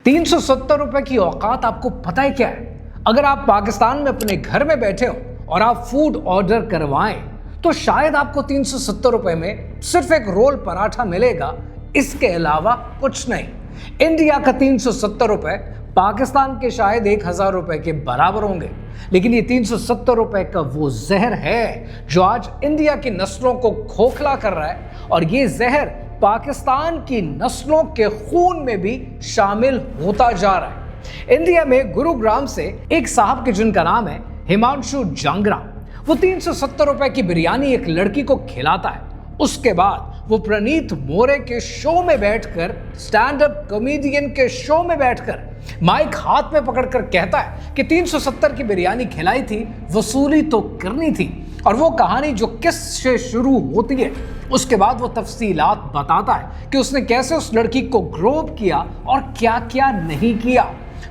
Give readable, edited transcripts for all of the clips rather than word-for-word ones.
₹370 की औकात आपको पता है क्या है? अगर आप पाकिस्तान में अपने घर में बैठे हो और आप फूड ऑर्डर करवाएं तो शायद आपको ₹370 में सिर्फ एक रोल पराठा मिलेगा, इसके अलावा कुछ नहीं। इंडिया का ₹370 पाकिस्तान के शायद ₹1000 के बराबर होंगे, लेकिन ये ₹370 का वो जहर है जो आज इंडिया की नस्लों को खोखला कर रहा है, और ये जहर पाकिस्तान की नस्लों के खून में भी शामिल होता जा रहा है। इंडिया में गुरुग्राम से एक साहब के जिनका नाम है हिमांशु जांगरा, वो ₹370 की बिरयानी एक लड़की को खिलाता है। उसके बाद वो प्रनीत मोरे के शो में बैठकर, स्टैंड अप कॉमेडियन के शो में बैठकर माइक हाथ में पकड़कर कहता है कि 370 की बिरयानी खिलाई थी, वसूली तो करनी थी। और वो कहानी जो किस से शुरू होती है, उसके बाद वो तफसीलात बताता है कि उसने कैसे उस लड़की को ग्रोव किया और क्या क्या नहीं किया।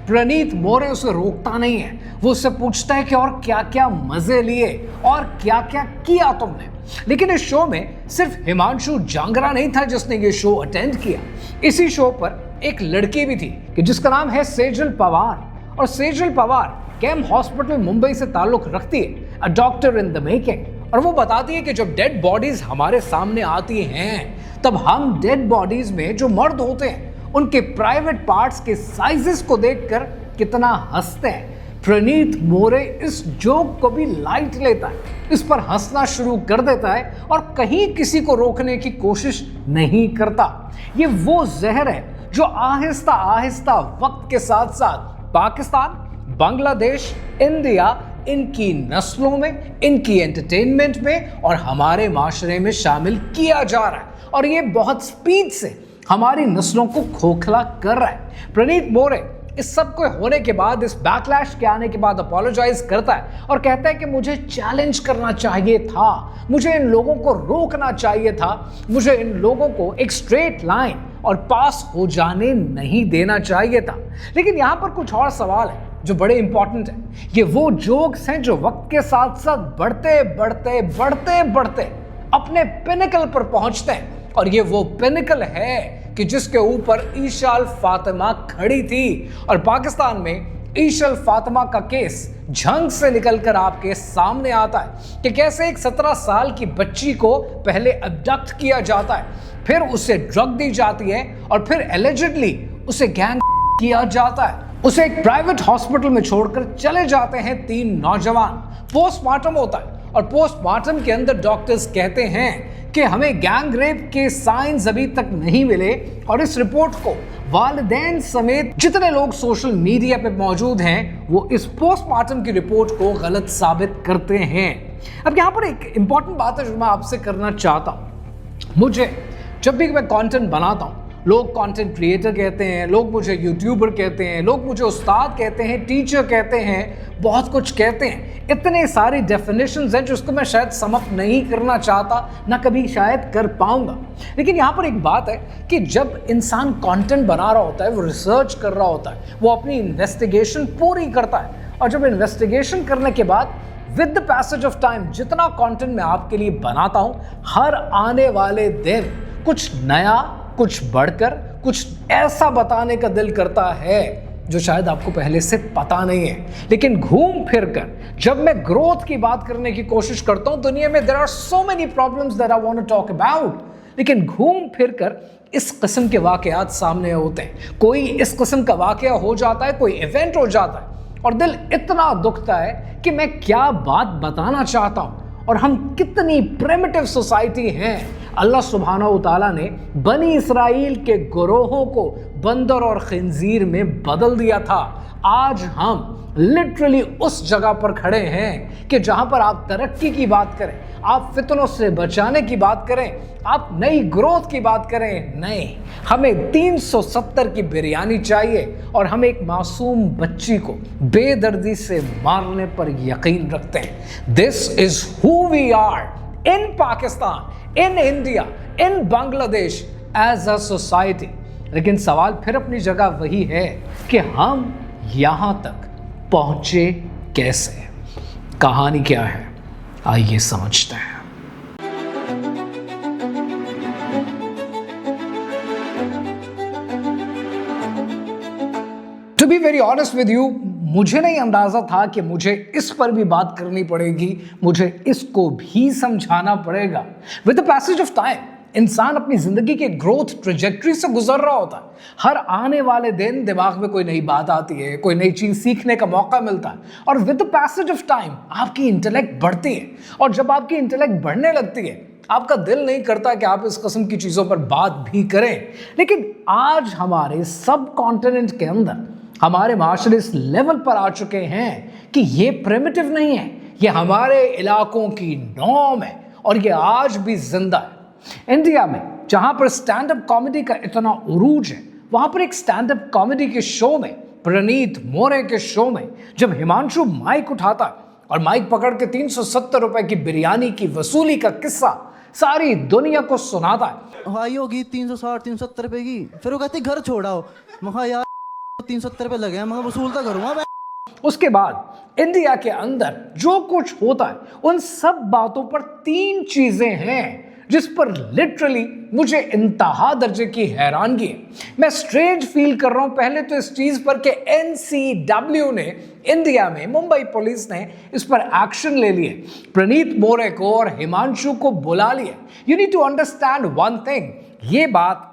प्रनीत मोरे उसे रोकता नहीं है, वो उससे पूछता है कि और क्या क्या मजे लिए और क्या क्या किया तुमने। लेकिन इस शो में सिर्फ हिमांशु जांगरा नहीं था जिसने ये शो अटेंड किया। इसी शो पर एक लड़की भी थी कि जिसका नाम है सेजल पवार, और सेजल पवार कैम हॉस्पिटल मुंबई से ताल्लुक रखती है, a doctor in the making. और वो बताती है कि जब डेड बॉडीज हमारे सामने आती हैं तब हम डेड बॉडीज में जो मर्द होते हैं उनके प्राइवेट पार्ट्स के साइजेस को देखकर कितना हंसते हैं। प्रनीत मोरे इस जोक को भी लाइट लेता है, इस पर हंसना शुरू कर देता है और कहीं किसी को रोकने की कोशिश नहीं करता। ये वो जहर है जो आहिस्ता आहिस्ता वक्त के साथ साथ पाकिस्तान, बांग्लादेश, इंडिया, इनकी नस्लों में, इनकी एंटरटेनमेंट में और हमारे माशरे में शामिल किया जा रहा है, और ये बहुत स्पीड से हमारी नस्लों को खोखला कर रहा है। प्रनीत मोरे इस सब को होने के बाद, इस बैकलैश के आने के बाद अपोलोजाइज करता है और कहता है कि मुझे चैलेंज करना चाहिए था, मुझे इन लोगों को रोकना चाहिए था, मुझे इन लोगों को एक स्ट्रेट लाइन और पास हो जाने नहीं देना चाहिए था। लेकिन यहाँ पर कुछ और सवाल है जो बड़े इंपॉर्टेंट है। ये वो जोक्स हैं जो वक्त के साथ साथ बढ़ते बढ़ते बढ़ते बढ़ते अपने पिनिकल पर पहुंचते हैं, और ये वो पिनिकल है कि जिसके ऊपर ईशा फातिमा खड़ी थी। और पाकिस्तान में ईशा फातिमा का केस झंग से निकलकर आपके सामने आता है कि कैसे एक 17 साल की बच्ची को पहले अबडक्ट किया जाता है, फिर उसे ड्रग दी जाती है और फिर एलिजिडली उसे गैंग किया जाता है। उसे एक प्राइवेट हॉस्पिटल में छोड़कर चले जाते हैं 3 नौजवान। पोस्टमार्टम होता है और पोस्टमार्टम के अंदर डॉक्टर्स कहते हैं कि हमें गैंग रेप के साइंस अभी तक नहीं मिले, और इस रिपोर्ट को वालिदैन समेत जितने लोग सोशल मीडिया पे मौजूद हैं वो इस पोस्टमार्टम की रिपोर्ट को गलत साबित करते हैं। अब यहाँ पर एक इंपॉर्टेंट बात है जो मैं आपसे करना चाहता हूँ। मुझे जब भी मैं कंटेंट बनाता हूँ, लोग कंटेंट क्रिएटर कहते हैं, लोग मुझे यूट्यूबर कहते हैं, लोग मुझे उस्ताद कहते हैं, टीचर कहते हैं, बहुत कुछ कहते हैं। इतने सारी डेफिनेशंस हैं जिसको मैं शायद समअप नहीं करना चाहता, ना कभी शायद कर पाऊंगा। लेकिन यहाँ पर एक बात है कि जब इंसान कंटेंट बना रहा होता है, वो रिसर्च कर रहा होता है, वो अपनी इन्वेस्टिगेशन पूरी करता है, और जब इन्वेस्टिगेशन करने के बाद with the passage of time जितना कंटेंट मैं आपके लिए बनाता हूँ, हर आने वाले दिन कुछ नया, कुछ बढ़कर, कुछ ऐसा बताने का दिल करता है जो शायद आपको पहले से पता नहीं है। लेकिन घूम फिर कर जब मैं ग्रोथ की बात करने की कोशिश करता हूं, दुनिया में there are so many problems that I want to talk about, लेकिन घूम फिर कर इस किस्म के वाकयात सामने होते हैं। कोई इस किस्म का वाकया हो जाता है, कोई इवेंट हो जाता है, और दिल इतना दुखता है कि मैं क्या बात बताना चाहता हूं, और हम कितनी प्रिमिटिव सोसाइटी हैं। अल्लाह सुब्हानहू व तआला ने बनी इसराइल के गुरोहों को बंदर और खिंजीर में बदल दिया था। आज हम लिटरली उस जगह पर खड़े हैं कि जहां पर आप तरक्की की बात करें, आप फितनों से बचाने की बात करें, आप नई ग्रोथ की बात करें, नहीं, हमें 370 की बिरयानी चाहिए और हम एक मासूम बच्ची को बेदर्दी से मारने पर यकीन रखते हैं। This is who we are in Pakistan, in India, in Bangladesh as a society. लेकिन सवाल फिर अपनी जगह वही है कि हम यहां तक पहुंचे कैसे, कहानी क्या है, आइए समझते हैं। To be very honest with you, मुझे नहीं अंदाजा था कि मुझे इस पर भी बात करनी पड़ेगी, मुझे इसको भी समझाना पड़ेगा। With the passage of time इंसान अपनी जिंदगी के ग्रोथ ट्रेजेक्टरी से गुजर रहा होता है। हर आने वाले दिन दिमाग में कोई नई बात आती है, कोई नई चीज सीखने का मौका मिलता है, और with the passage of time आपकी इंटेलेक्ट बढ़ती है। और जब आपकी इंटेलेक्ट बढ़ने लगती है, आपका दिल नहीं करता कि आप इस किस्म की चीजों पर बात भी करें। लेकिन आज हमारे सब कॉन्टिनेंट के अंदर हमारे माशरे इस लेवल पर आ चुके हैं कि ये प्रिमिटिव नहीं है, ये हमारे इलाकों की नॉर्म है और ये आज भी जिंदा है। इंडिया में जहां पर स्टैंड अप कॉमेडी का इतना उरूज है, वहां पर एक स्टैंड अप कॉमेडी के शो में, प्रणीत मोरे के शो में, जब हिमांशु माइक उठाता और माइक पकड़ के 370 रुपए की बिरयानी की वसूली का किस्सा सारी दुनिया को सुनाता है। भाई होगी 360 370 रुपए की, फिर वो कहती घर छोड़ाओ, महा यार 370 रुपए लगे हैं, मैं वसूलता करूंगा। उसके बाद इंडिया के अंदर जो कुछ होता है, उन सब बातों पर 3 चीजें हैं जिस पर लिटरली मुझे इंतहा दर्जे की हैरानगी है। मैं स्ट्रेंज फील कर रहा हूं पहले तो इस चीज पर कि NCW ने, इंडिया में मुंबई पुलिस ने इस पर एक्शन ले लिए, प्रणीत मोरे को और हिमांशु को बुला लिया। You need to understand one thing, ये बात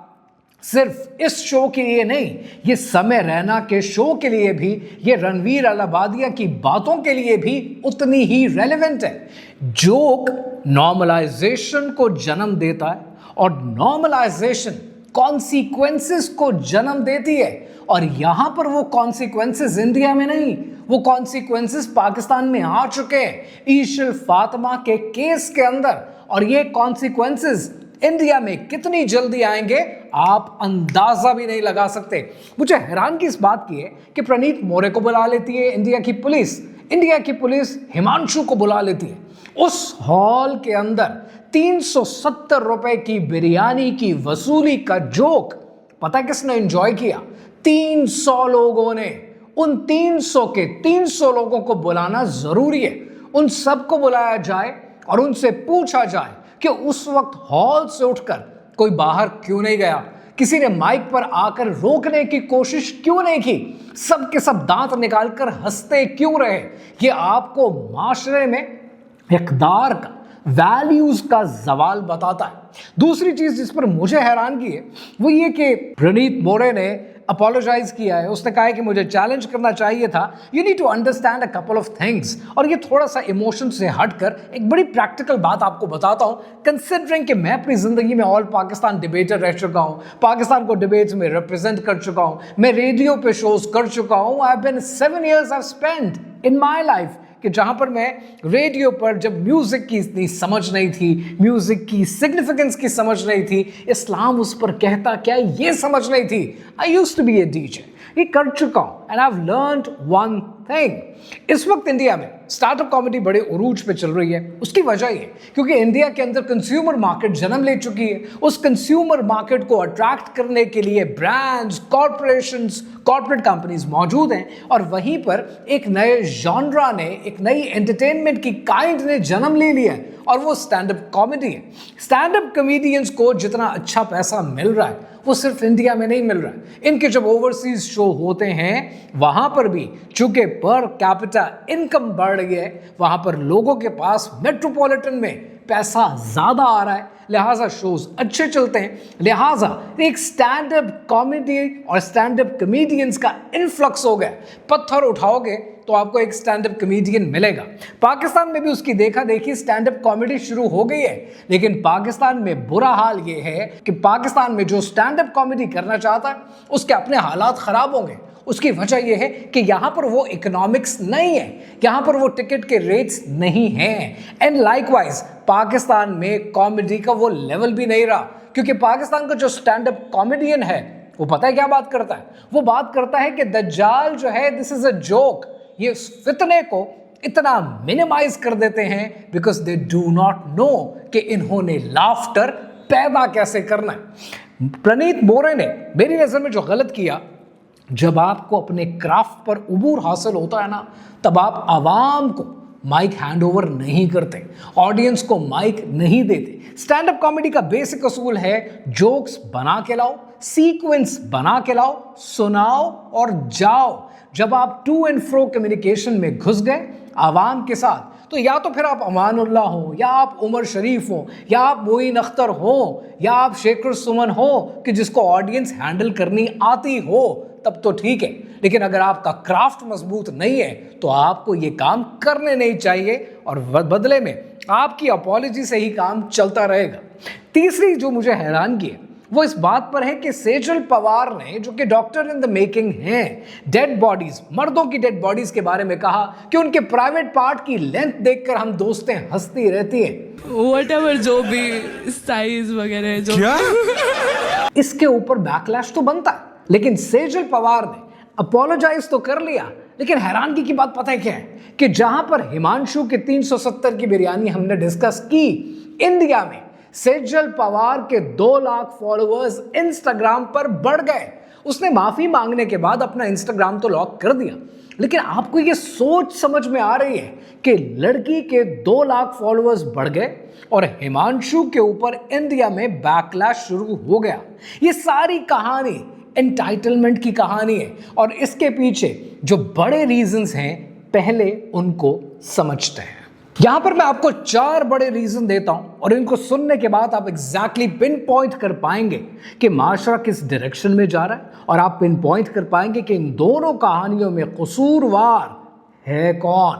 सिर्फ इस शो के लिए नहीं, ये समय रैना के शो के लिए भी, ये रणवीर अलाहाबादिया की बातों के लिए भी उतनी ही रेलेवेंट है। जोक नॉर्मलाइजेशन को जन्म देता है और नॉर्मलाइजेशन कॉन्सिक्वेंसेस को जन्म देती है। और यहां पर वो कॉन्सिक्वेंसेस इंडिया में नहीं, वो कॉन्सिक्वेंसेस पाकिस्तान में आ चुके हैं ईशल फातिमा के केस के अंदर। और ये कॉन्सिक्वेंसेस इंडिया में कितनी जल्दी आएंगे आप अंदाजा भी नहीं लगा सकते। मुझे हैरानगी इस बात की है कि प्रणीत मोरे को बुला लेती है इंडिया की पुलिस, इंडिया की पुलिस हिमांशु को बुला लेती है। उस हॉल के अंदर 370 रुपए की बिरयानी की वसूली का जोक पता है किसने एंजॉय किया? 300 लोगों ने। उन 300 के 300 लोगों को बुलाना जरूरी है। उन सबको बुलाया जाए और उनसे पूछा जाए कि उस वक्त हॉल से उठकर कोई बाहर क्यों नहीं गया, किसी ने माइक पर आकर रोकने की कोशिश क्यों नहीं की, सब के सब दांत निकालकर हंसते क्यों रहे। ये आपको माशरे में इक़दार का, वैल्यूज का जवाल बताता है। दूसरी चीज जिस पर मुझे हैरानगी है वो ये कि प्रणीत मोरे ने अपोलोजाइज किया है। उसने कहा है कि मुझे चैलेंज करना चाहिए था। You need to understand a couple of things. और ये थोड़ा सा इमोशन से हटकर एक बड़ी प्रैक्टिकल बात आपको बताता हूं, कंसिडरिंग कि मैं अपनी जिंदगी में ऑल पाकिस्तान डिबेटर रह चुका हूं, पाकिस्तान को डिबेट्स में रिप्रेजेंट कर चुका हूं, मैं रेडियो पे शोज कर चुका हूं। I have been 7 years I've spent in my life कि जहां पर मैं रेडियो पर, जब म्यूजिक की इतनी समझ नहीं थी, म्यूजिक की सिग्निफिकेंस की समझ नहीं थी, इस्लाम उस पर कहता क्या ये समझ नहीं थी, I used to be a DJ, ये कर चुका हूं and I have learned one thing. इस वक्त इंडिया में स्टार्टअप कॉमेडी बड़े उरूज पे चल रही है। उसकी वजह ये क्योंकि इंडिया के अंदर कंज्यूमर मार्केट जन्म ले चुकी है। उस कंज्यूमर मार्केट को अट्रैक्ट करने के लिए ब्रांड्स, कॉर्पोरेशंस, कॉर्पोरेट कंपनीज मौजूद हैं और वहीं पर एक नए जॉनरा ने, एक नई एंटरटेनमेंट की काइंड ने जन्म ले लिया है और वो स्टैंड अप कॉमेडी है। स्टैंड अप कॉमेडियंस को जितना अच्छा पैसा मिल रहा है वो सिर्फ इंडिया में नहीं मिल रहा है। इनके जब ओवरसीज शो होते हैं वहां पर भी चूंकि पर कैपिटा इनकम बढ़ रही है, वहां पर लोगों के पास मेट्रोपॉलिटन में पैसा ज्यादा आ रहा है, लिहाजा शोज अच्छे चलते हैं। लिहाजा एक स्टैंड अप कॉमेडी और स्टैंड अप कॉमेडियंस का इन्फ्लक्स हो गया। पत्थर उठाओगे तो आपको एक स्टैंड अप कॉमेडियन मिलेगा। पाकिस्तान में भी उसकी देखा देखी स्टैंड अप कॉमेडी शुरू हो गई है, लेकिन पाकिस्तान में बुरा हाल ये है कि पाकिस्तान में जो स्टैंड अप कॉमेडी करना चाहता है उसके अपने हालात खराब होंगे। उसकी वजह यह है कि यहां पर वो इकोनॉमिक्स नहीं है, यहां पर वो टिकट के रेट्स नहीं हैं। एंड लाइकवाइज पाकिस्तान में कॉमेडी का वो लेवल भी नहीं रहा, क्योंकि पाकिस्तान का जो स्टैंड अप कॉमेडियन है वो पता है क्या बात करता है? वो बात करता है कि दज्जाल जो है दिस इज अ जोक। ये फितने को इतना मिनिमाइज कर देते हैं because they do not know कि इन्होंने लाफ्टर पैदा कैसे करना है। प्रणीत मोरे ने मेरी नजर में जो गलत किया, जब आपको अपने क्राफ्ट पर उबूर हासिल होता है ना, तब आप आवाम को माइक हैंड ओवर नहीं करते, ऑडियंस को माइक नहीं देते। स्टैंड अप कॉमेडी का बेसिक असूल है जोक्स बना के लाओ, सीक्वेंस बना के लाओ, सुनाओ और जाओ। जब आप टू एंड फ्रो कम्युनिकेशन में घुस गए आवाम के साथ, तो या तो फिर आप अमानुल्लाह हो, या आप उमर शरीफ हो, या आप मोइन अख्तर हो, या आप शेखर सुमन हो कि जिसको ऑडियंस हैंडल करनी आती हो, तब तो ठीक है। लेकिन अगर आपका क्राफ्ट मजबूत नहीं है तो आपको ये काम करने नहीं चाहिए और बदले में आपकी अपॉलॉजी से ही काम चलता रहेगा। तीसरी जो मुझे हैरानगी है वो इस बात पर है कि सेजल पवार ने, जो कि डॉक्टर इन द मेकिंग हैं, डेड बॉडीज, मर्दों की डेड बॉडीज के बारे में कहा कि उनके प्राइवेट पार्ट की लेंथ देखकर हम दोस्तें हंसती रहती हैं। व्हाटएवर जो भी साइज वगैरह जो क्या? इसके ऊपर बैकलैश तो बनता है, लेकिन सेजल पवार ने अपोलोजाइज तो कर लिया। लेकिन हैरानगी की बात पता है क्या है कि जहां पर हिमांशु के 370 की बिरयानी हमने डिस्कस की, इंडिया में सेजल पवार के 2 लाख फॉलोअर्स इंस्टाग्राम पर बढ़ गए। उसने माफी मांगने के बाद अपना इंस्टाग्राम तो लॉक कर दिया, लेकिन आपको ये सोच समझ में आ रही है कि लड़की के 2 लाख फॉलोअर्स बढ़ गए और हिमांशु के ऊपर इंडिया में बैकलैश शुरू हो गया। ये सारी कहानी एंटाइटलमेंट की कहानी है और इसके पीछे जो बड़े रीजंस हैं पहले उनको समझते हैं। यहां पर मैं आपको 4 बड़े रीजन देता हूं और इनको सुनने के बाद आप एग्जैक्टली पिन पॉइंट कर पाएंगे कि माशरा किस डायरेक्शन में जा रहा है और आप पिन पॉइंट कर पाएंगे कि इन दोनों कहानियों में कसूरवार है कौन।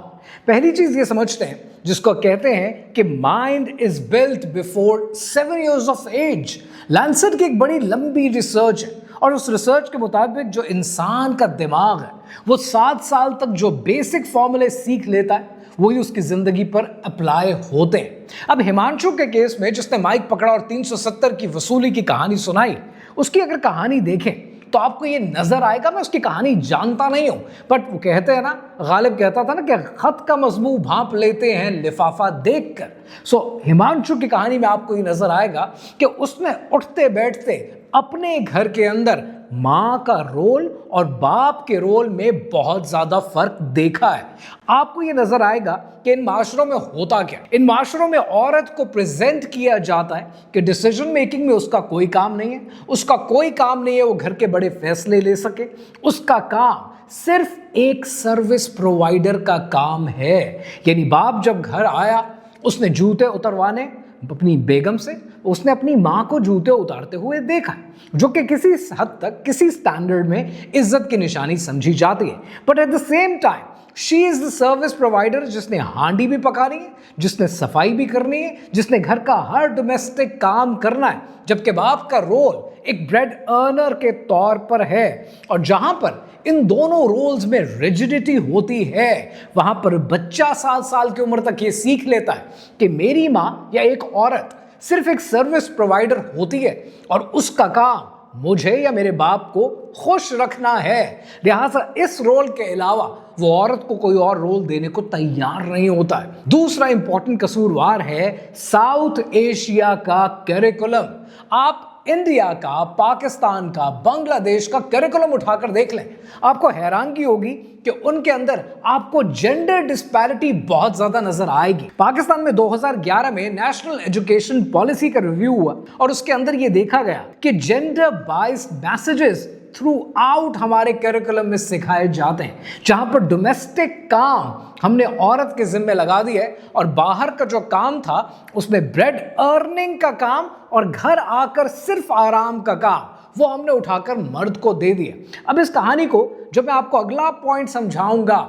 पहली चीज ये समझते हैं जिसको कहते हैं कि mind is built before 7 years of age. Lancet की एक बड़ी लंबी रिसर्च है और उस रिसर्च के मुताबिक जो इंसान का दिमाग है वो 7 साल तक जो बेसिक फॉर्मूले सीख लेता है वही उसकी जिंदगी पर अप्लाई होते हैं। अब हिमांशु के केस में जिसने माइक पकड़ा और 370 की वसूली की कहानी सुनाई, उसकी अगर कहानी देखें तो आपको ये नजर आएगा, मैं उसकी कहानी जानता नहीं हूं, बट वो कहते हैं ना, गालिब कहता था ना कि खत का मजमू भांप लेते हैं लिफाफा देखकर। सो हिमांशु की कहानी में आपको ये नजर आएगा कि उसने उठते बैठते अपने घर के अंदर माँ का रोल और बाप के रोल में बहुत ज्यादा फर्क देखा है। आपको ये नजर आएगा कि इन माशरों में होता क्या, इन माशरों में औरत को प्रेजेंट किया जाता है कि डिसीजन मेकिंग में उसका कोई काम नहीं है, उसका कोई काम नहीं है वो घर के बड़े फैसले ले सके, उसका काम सिर्फ एक सर्विस प्रोवाइडर का काम है। यानी बाप जब घर आया उसने जूते उतरवाने अपनी बेगम से, उसने अपनी माँ को जूते उतारते हुए देखा, जो कि किसी हद तक किसी स्टैंडर्ड में इज्जत की निशानी समझी जाती है। But at the same time she is the service provider, जिसने हांडी भी पकानी है, जिसने सफाई भी करनी है, जिसने घर का हर डोमेस्टिक काम करना है, जबकि बाप का रोल एक ब्रेड अर्नर के तौर पर है। और जहां पर इन दोनों रोल्स में रिजिडिटी होती है वहां पर बच्चा 7 साल की उम्र तक ये सीख लेता है कि मेरी माँ या एक औरत सिर्फ एक सर्विस प्रोवाइडर होती है और उसका काम मुझे या मेरे बाप को खुश रखना है। लिहाजा इस रोल के अलावा वो औरत को कोई और रोल देने को तैयार नहीं होता है। दूसरा इंपॉर्टेंट कसूरवार है साउथ एशिया का करिकुलम। आप इंडिया का, पाकिस्तान का, बांग्लादेश का करिकुलम उठाकर देख लें, आपको हैरानगी होगी कि उनके अंदर आपको जेंडर डिस्पैरिटी बहुत ज्यादा नजर आएगी। पाकिस्तान में 2011 में नेशनल एजुकेशन पॉलिसी का रिव्यू हुआ और उसके अंदर यह देखा गया कि gender biased messages through out हमारे करिकुलम में सिखाए जाते हैं, जहां पर डोमेस्टिक काम हमने औरत के जिम्मे लगा दिया है और बाहर का जो काम था उसमें ब्रेड अर्निंग का काम और घर आकर सिर्फ आराम का काम वो हमने उठाकर मर्द को दे दिया। अब इस कहानी को जब मैं आपको अगला पॉइंट समझाऊंगा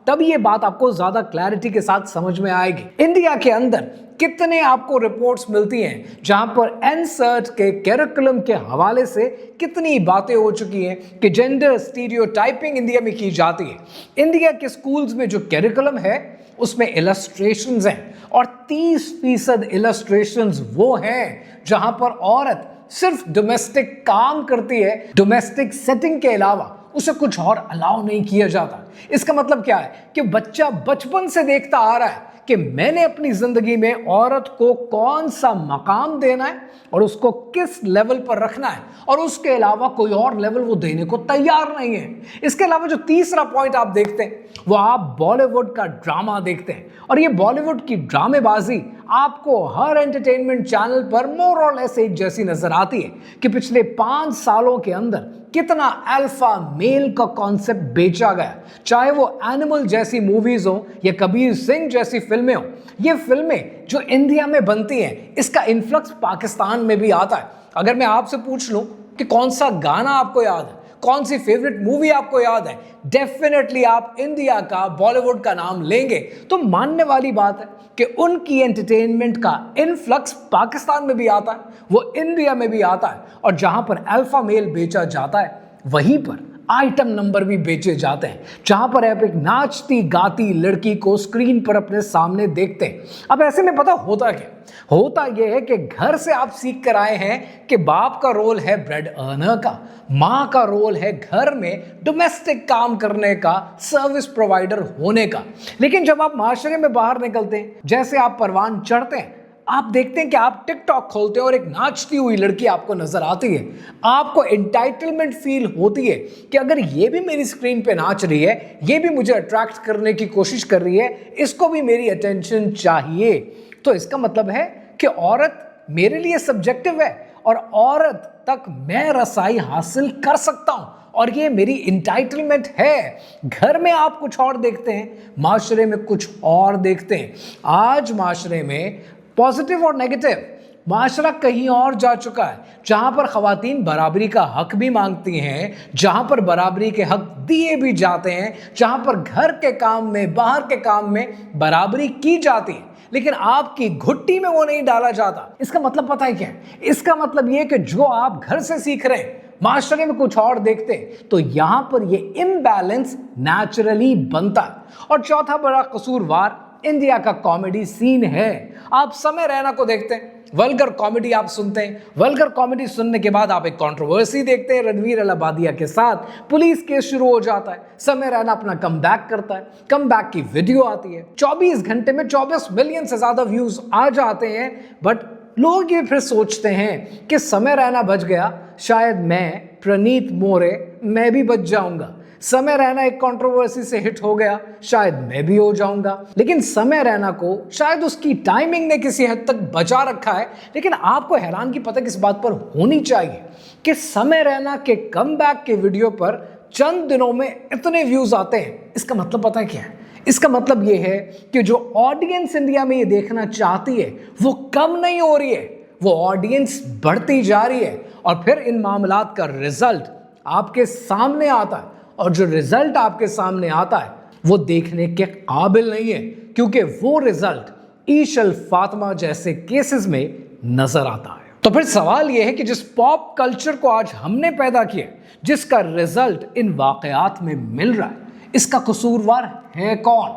तब ये बात आपको ज्यादा क्लैरिटी के साथ समझ में आएगी। इंडिया के अंदर कितने आपको रिपोर्ट्स मिलती हैं जहां पर एनसर्ट के करिकुलम के हवाले से कितनी बातें हो चुकी हैं कि जेंडर स्टीरियोटाइपिंग इंडिया में की जाती है। इंडिया के स्कूल्स में जो करिकुलम है उसमें इलस्ट्रेशंस हैं और 30% इलस्ट्रेशंस वो हैं जहां पर औरत सिर्फ डोमेस्टिक काम करती है, डोमेस्टिक सेटिंग के अलावा उसे कुछ और अलाउ नहीं किया जाता। इसका मतलब क्या है कि बच्चा बचपन से देखता आ रहा है कि मैंने अपनी जिंदगी में औरत को कौन सा मकाम देना है और उसको किस लेवल पर रखना है, और उसके अलावा कोई और लेवल वो देने को तैयार नहीं है। इसके अलावा जो तीसरा पॉइंट आप देखते हैं वो आप बॉलीवुड का ड्रामा देखते हैं, और ये बॉलीवुड की ड्रामेबाजी आपको हर एंटरटेनमेंट चैनल पर मोर और लेस एक जैसी नजर आती है कि पिछले 5 सालों के अंदर कितना अल्फा मेल का कॉन्सेप्ट बेचा गया, चाहे वो एनिमल जैसी मूवीज हो या कबीर सिंह जैसी फिल्में हो। ये फिल्में जो इंडिया में बनती हैं, इसका इन्फ्लक्स पाकिस्तान में भी आता है। अगर मैं आपसे पूछ लूं कि कौन सा गाना आपको याद है, कौन सी फेवरेट मूवी आपको याद है, डेफिनेटली आप इंडिया का, बॉलीवुड का नाम लेंगे। तो मानने वाली बात है कि उनकी एंटरटेनमेंट का इन्फ्लक्स पाकिस्तान में भी आता है, वो इंडिया में भी आता है, और जहां पर अल्फा मेल बेचा जाता है वहीं पर आइटम नंबर भी बेचे जाते हैं, जहां पर आप एक नाचती गाती लड़की को स्क्रीन पर अपने सामने देखते हैं। अब ऐसे में पता होता क्या, होता यह है कि घर से आप सीख कर आए हैं कि बाप का रोल है ब्रेड अर्नर का, माँ का रोल है घर में डोमेस्टिक काम करने का, सर्विस प्रोवाइडर होने का। लेकिन जब आप माशरे में बाहर निकलते हैं, जैसे आप परवान चढ़ते हैं, आप देखते हैं कि आप टिकटॉक खोलते हैं और एक नाचती हुई लड़की आपको नजर आती है। आपको एंटाइटलमेंट फील होती है कि अगर ये भी मेरी स्क्रीन पे नाच रही है, ये भी मुझे अट्रैक्ट करने की कोशिश कर रही है, इसको भी मेरी अटेंशन चाहिए। तो इसका मतलब है कि औरत मेरे लिए सब्जेक्टिव है और औरत तक मैं रसाई हासिल कर सकता हूं, और ये मेरी इंटाइटलमेंट है। घर में आप कुछ और देखते हैं, माशरे में कुछ और देखते हैं। आज माशरे में पॉजिटिव और नेगेटिव माशरा कहीं और जा चुका है, जहां पर खवातीन बराबरी का हक भी मांगती हैं, जहां पर बराबरी के हक दिए भी जाते हैं, जहां पर घर के काम में, बाहर के काम में बराबरी की जाती है, लेकिन आपकी घुट्टी में वो नहीं डाला जाता। इसका मतलब पता है क्या है? इसका मतलब ये कि जो आप घर से सीख रहे हैं, माशरे में कुछ और देखते हैं, तो यहां पर ये इम्बैलेंस नेचुरली बनता है। और चौथा बड़ा कसूरवार इंडिया का कॉमेडी सीन है। आप समय रैना को देखते हैं, वल्गर कॉमेडी आप सुनते हैं, वल्गर कॉमेडी सुनने के बाद आप एक कंट्रोवर्सी देखते हैं रणवीर अलाहाबादिया के साथ, पुलिस केस शुरू हो जाता है, समय रैना अपना कमबैक करता है, कमबैक की वीडियो आती है, 24 घंटे में 24 मिलियन से ज्यादा व्यूज आ जाते हैं। बट लोग ये फिर सोचते हैं कि समय रैना बच गया, शायद मैं, प्रणीत मोरे, मैं भी बच जाऊंगा। समय रैना एक कंट्रोवर्सी से हिट हो गया, शायद मैं भी हो जाऊंगा। लेकिन समय रैना को शायद उसकी टाइमिंग ने किसी हद तक बचा रखा है। लेकिन आपको हैरानगी पता किस बात पर होनी चाहिए कि समय रैना के कमबैक के वीडियो पर चंद दिनों में इतने व्यूज आते हैं। इसका मतलब पता है क्या है? इसका मतलब यह है कि जो ऑडियंस इंडिया में ये देखना चाहती है वो कम नहीं हो रही है, वो ऑडियंस बढ़ती जा रही है। और फिर इन मामलात का रिजल्ट आपके सामने आता है, और जो रिजल्ट आपके सामने आता है वो देखने के काबिल नहीं है, क्योंकि वो रिजल्ट ईशल फातिमा जैसे केसेस में नजर आता है। तो फिर सवाल यह है कि जिस पॉप कल्चर को आज हमने पैदा किया, जिसका रिजल्ट इन वाकयात में मिल रहा है, इसका कसूरवार है कौन?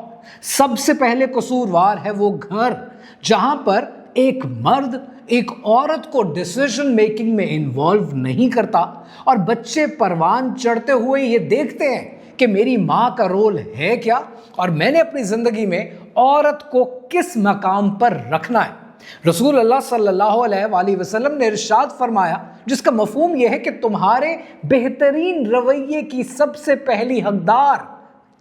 सबसे पहले कसूरवार है वो घर, जहां पर एक मर्द एक औरत को डिसीजन मेकिंग में इन्वॉल्व नहीं करता, और बच्चे परवान चढ़ते हुए ये देखते हैं कि मेरी माँ का रोल है क्या, और मैंने अपनी जिंदगी में औरत को किस मकाम पर रखना है। रसूल अल्लाह सल्लल्लाहु अलैहि वसल्लम ने इरशाद फरमाया, जिसका मफहूम यह है कि तुम्हारे बेहतरीन रवैये की सबसे पहली हकदार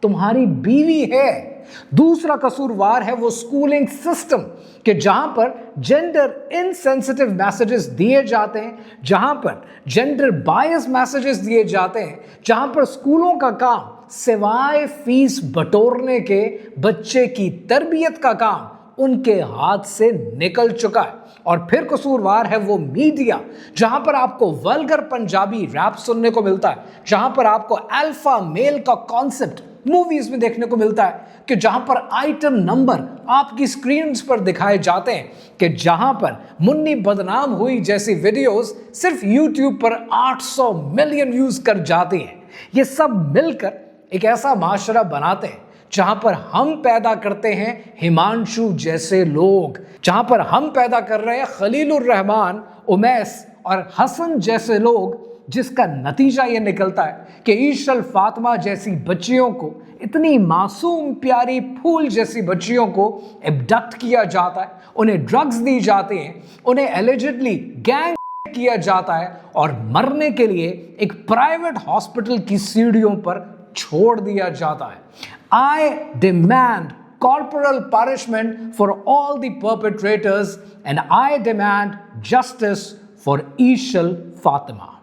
तुम्हारी बीवी है। दूसरा कसूरवार है वो स्कूलिंग सिस्टम, कि जहां पर जेंडर इनसेंसिटिव मैसेजेस दिए जाते हैं, जहां पर जेंडर बायस मैसेजेस दिए जाते हैं, जहां पर स्कूलों का काम सिवाय फीस बटोरने के बच्चे की तरबियत का काम उनके हाथ से निकल चुका है। और फिर कसूरवार है वो मीडिया, जहां पर आपको वल्गर पंजाबी रैप सुनने को मिलता है, जहां पर आपको अल्फा मेल का कॉन्सेप्ट मूवीज में देखने को मिलता है, कि जहां पर आइटम नंबर आपकी स्क्रीन्स पर दिखाए जाते हैं, कि जहां पर मुन्नी बदनाम हुई जैसी वीडियोस सिर्फ यूट्यूब पर 800 मिलियन व्यूज कर जाती हैं। ये सब मिलकर एक ऐसा माशरा बनाते हैं जहां पर हम पैदा करते हैं हिमांशु जैसे लोग, जहां पर हम पैदा कर रहे हैं खलीलुर रहमान, उमैस और हसन जैसे लोग, जिसका नतीजा ये निकलता है कि ईशल फातिमा जैसी बच्चियों को, इतनी मासूम प्यारी फूल जैसी बच्चियों को एब्डक्ट किया जाता है, उन्हें ड्रग्स दी जाती हैं, उन्हें एलिजिडली गैंग किया जाता है और मरने के लिए एक प्राइवेट हॉस्पिटल की सीढ़ियों पर छोड़ दिया जाता है। आई demand corporal punishment for all the perpetrators and I demand justice for Ishal Fatima.